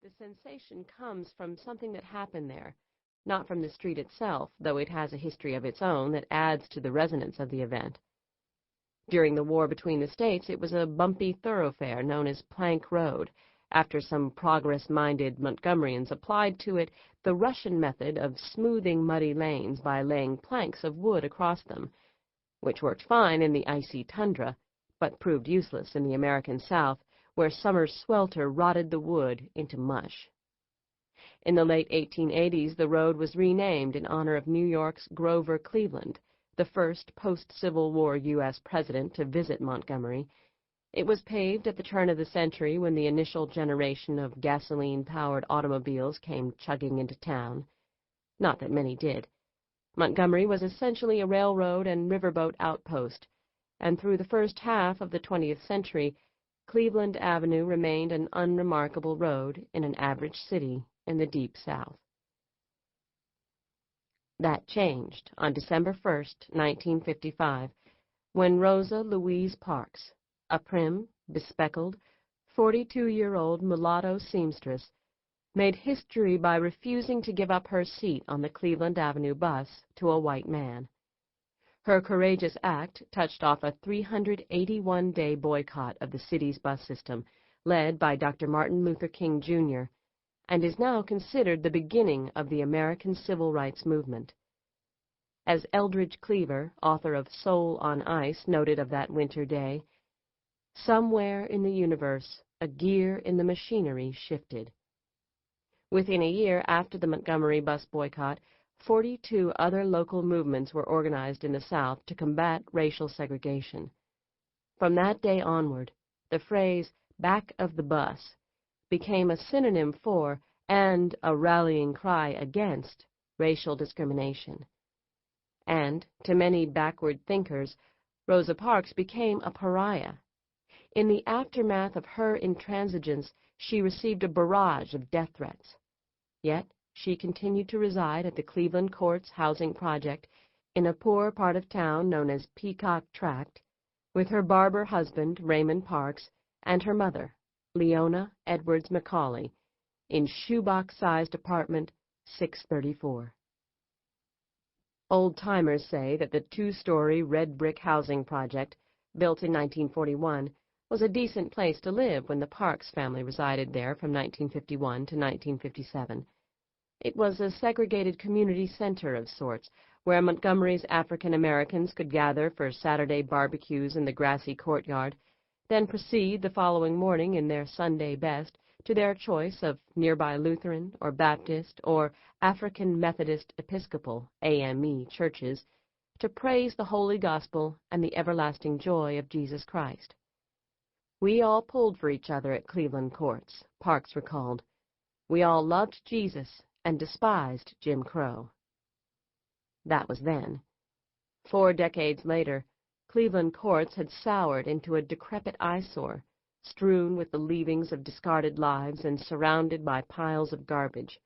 The sensation comes from something that happened there, not from the street itself, though it has a history of its own that adds to the resonance of the event. During the war between the states, it was a bumpy thoroughfare known as Plank Road, after some progress-minded Montgomeryans applied to it the Russian method of smoothing muddy lanes by laying planks of wood across them, which worked fine in the icy tundra, but proved useless in the American South, where summer's swelter rotted the wood into mush. In the late 1880s, the road was renamed in honor of New York's Grover Cleveland, the first post-Civil War U.S. president to visit Montgomery. It was paved at the turn of the century when the initial generation of gasoline-powered automobiles came chugging into town. Not that many did. Montgomery was essentially a railroad and riverboat outpost, and through the first half of the 20th century, Cleveland Avenue remained an unremarkable road in an average city in the Deep South. That changed on December 1st, 1955, when Rosa Louise Parks, a prim, bespectacled, 42-year-old mulatto seamstress, made history by refusing to give up her seat on the Cleveland Avenue bus to a white man. Her courageous act touched off a 381-day boycott of the city's bus system, led by Dr. Martin Luther King, Jr., and is now considered the beginning of the American Civil Rights Movement. As Eldridge Cleaver, author of Soul on Ice, noted of that winter day, "Somewhere in the universe, a gear in the machinery shifted." Within a year after the Montgomery bus boycott, 42 other local movements were organized in the South to combat racial segregation. From that day onward, the phrase "back of the bus" became a synonym for and a rallying cry against racial discrimination. And, to many backward thinkers, Rosa Parks became a pariah. In the aftermath of her intransigence, she received a barrage of death threats. Yet, she continued to reside at the Cleveland Courts Housing Project in a poor part of town known as Peacock Tract, with her barber husband, Raymond Parks, and her mother, Leona Edwards Macaulay, in shoebox-sized apartment 634. Old-timers say that the two-story red-brick housing project, built in 1941, was a decent place to live when the Parks family resided there from 1951 to 1957. It was a segregated community center of sorts, where Montgomery's African Americans could gather for Saturday barbecues in the grassy courtyard, then proceed the following morning in their Sunday best to their choice of nearby Lutheran or Baptist or African Methodist Episcopal AME churches to praise the Holy Gospel and the everlasting joy of Jesus Christ. "We all pulled for each other at Cleveland Courts," Parks recalled. "We all loved Jesus and despised Jim Crow." That was then. 4 decades later, Cleveland Courts had soured into a decrepit eyesore, strewn with the leavings of discarded lives and surrounded by piles of garbage.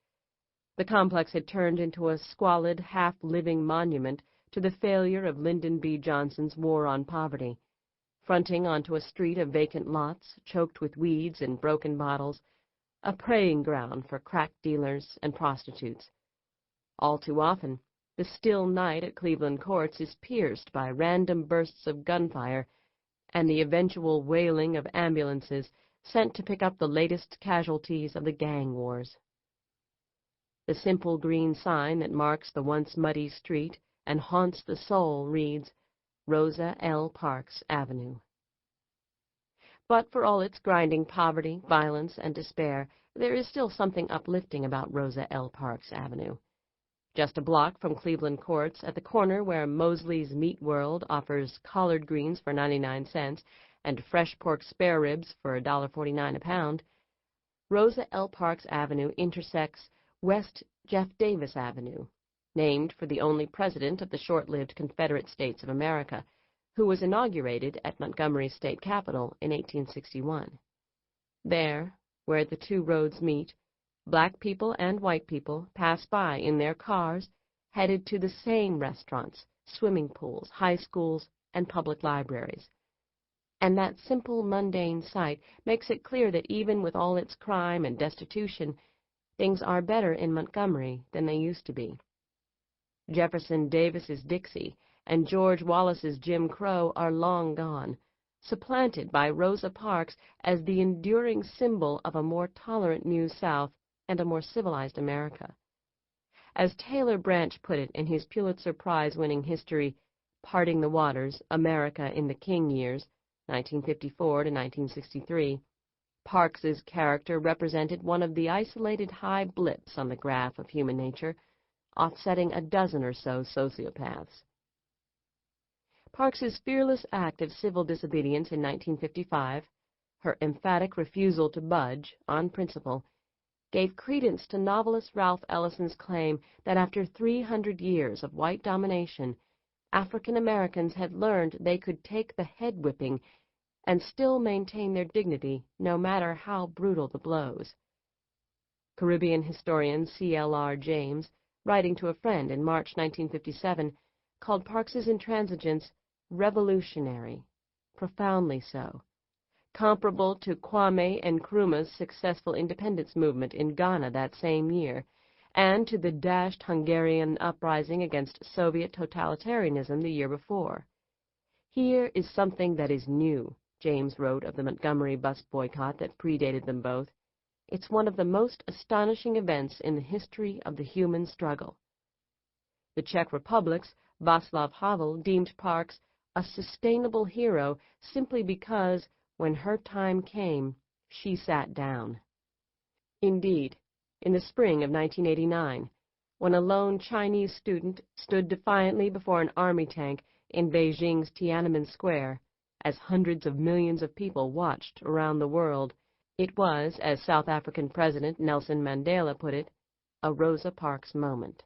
The complex had turned into a squalid, half-living monument to the failure of Lyndon B. Johnson's War on Poverty, fronting onto a street of vacant lots choked with weeds and broken bottles, a preying ground for crack dealers and prostitutes. All too often, the still night at Cleveland Courts is pierced by random bursts of gunfire and the eventual wailing of ambulances sent to pick up the latest casualties of the gang wars. The simple green sign that marks the once muddy street and haunts the soul reads, Rosa L. Parks Avenue. But for all its grinding poverty, violence, and despair, there is still something uplifting about Rosa L. Parks Avenue. Just a block from Cleveland Courts, at the corner where Mosley's Meat World offers collard greens for 99 cents and fresh pork spare ribs for $1.49 a pound, Rosa L. Parks Avenue intersects West Jeff Davis Avenue, named for the only president of the short-lived Confederate States of America, who was inaugurated at Montgomery's state capitol in 1861. There, where the two roads meet, black people and white people pass by in their cars, headed to the same restaurants, swimming pools, high schools, and public libraries. And that simple, mundane sight makes it clear that even with all its crime and destitution, things are better in Montgomery than they used to be. Jefferson Davis's Dixie and George Wallace's Jim Crow are long gone, supplanted by Rosa Parks as the enduring symbol of a more tolerant New South and a more civilized America. As Taylor Branch put it in his Pulitzer Prize-winning history, Parting the Waters, America in the King Years, 1954 to 1963, Parks's character represented one of the isolated high blips on the graph of human nature, offsetting a dozen or so sociopaths. Parks's fearless act of civil disobedience in 1955, her emphatic refusal to budge on principle, gave credence to novelist Ralph Ellison's claim that after 300 years of white domination, African Americans had learned they could take the head whipping and still maintain their dignity no matter how brutal the blows. Caribbean historian C.L.R. James, writing to a friend in March 1957, called Parks's intransigence revolutionary, profoundly so, comparable to Kwame Nkrumah's successful independence movement in Ghana that same year, and to the dashed Hungarian uprising against Soviet totalitarianism the year before. Here is something that is new, James wrote of the Montgomery bus boycott that predated them both. It's one of the most astonishing events in the history of the human struggle. The Czech Republic's Václav Havel deemed Parks a sustainable hero simply because, when her time came, she sat down. Indeed, in the spring of 1989, when a lone Chinese student stood defiantly before an army tank in Beijing's Tiananmen Square, as hundreds of millions of people watched around the world, it was, as South African President Nelson Mandela put it, a Rosa Parks moment.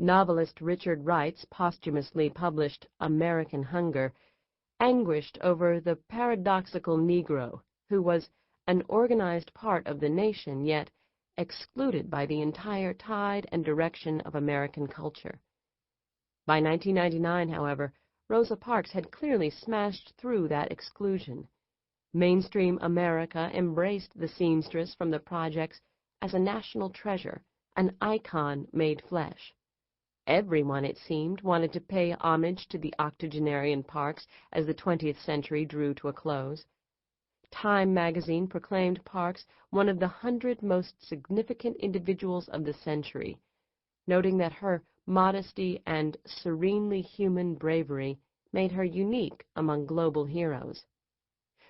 Novelist Richard Wright's posthumously published American Hunger anguished over the paradoxical Negro who was an organized part of the nation, yet excluded by the entire tide and direction of American culture. By 1999, however, Rosa Parks had clearly smashed through that exclusion. Mainstream America embraced the seamstress from the projects as a national treasure, an icon made flesh. Everyone, it seemed, wanted to pay homage to the octogenarian Parks as the 20th century drew to a close. Time magazine proclaimed Parks one of the 100 most significant individuals of the century, noting that her modesty and serenely human bravery made her unique among global heroes.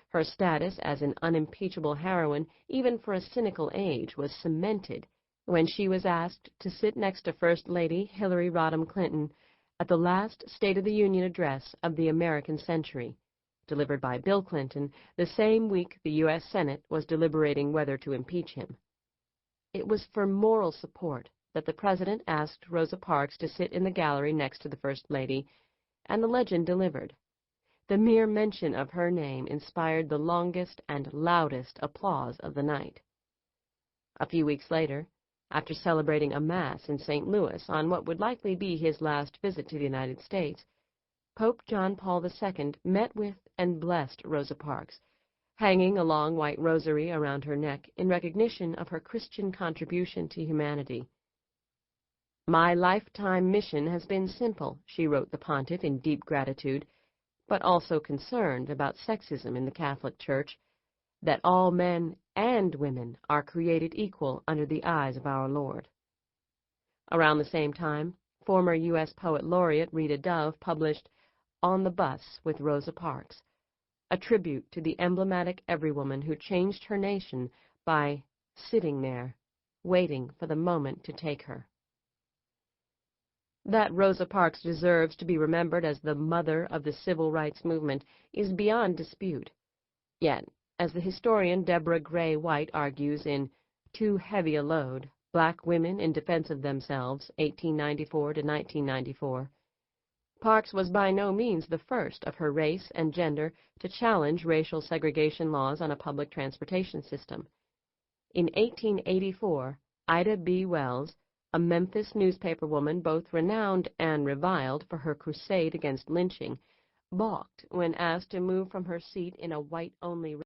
Her status as an unimpeachable heroine, even for a cynical age, was cemented when she was asked to sit next to First Lady Hillary Rodham Clinton at the last State of the Union address of the American century, delivered by Bill Clinton the same week the U.S. Senate was deliberating whether to impeach him. It was for moral support that the President asked Rosa Parks to sit in the gallery next to the First Lady, and the legend delivered. The mere mention of her name inspired the longest and loudest applause of the night. A few weeks later, after celebrating a Mass in St. Louis on what would likely be his last visit to the United States, Pope John Paul II met with and blessed Rosa Parks, hanging a long white rosary around her neck in recognition of her Christian contribution to humanity. "My lifetime mission has been simple," she wrote the pontiff in deep gratitude, but also concerned about sexism in the Catholic Church, that all men and women are created equal under the eyes of our Lord. Around the same time, former U.S. Poet Laureate Rita Dove published On the Bus with Rosa Parks, a tribute to the emblematic everywoman who changed her nation by sitting there, waiting for the moment to take her. That Rosa Parks deserves to be remembered as the mother of the civil rights movement is beyond dispute. Yet, as the historian Deborah Gray White argues in Too Heavy a Load, Black Women in Defense of Themselves, 1894 to 1994, Parks was by no means the first of her race and gender to challenge racial segregation laws on a public transportation system. In 1884, Ida B. Wells, a Memphis newspaperwoman both renowned and reviled for her crusade against lynching, balked when asked to move from her seat in a white-only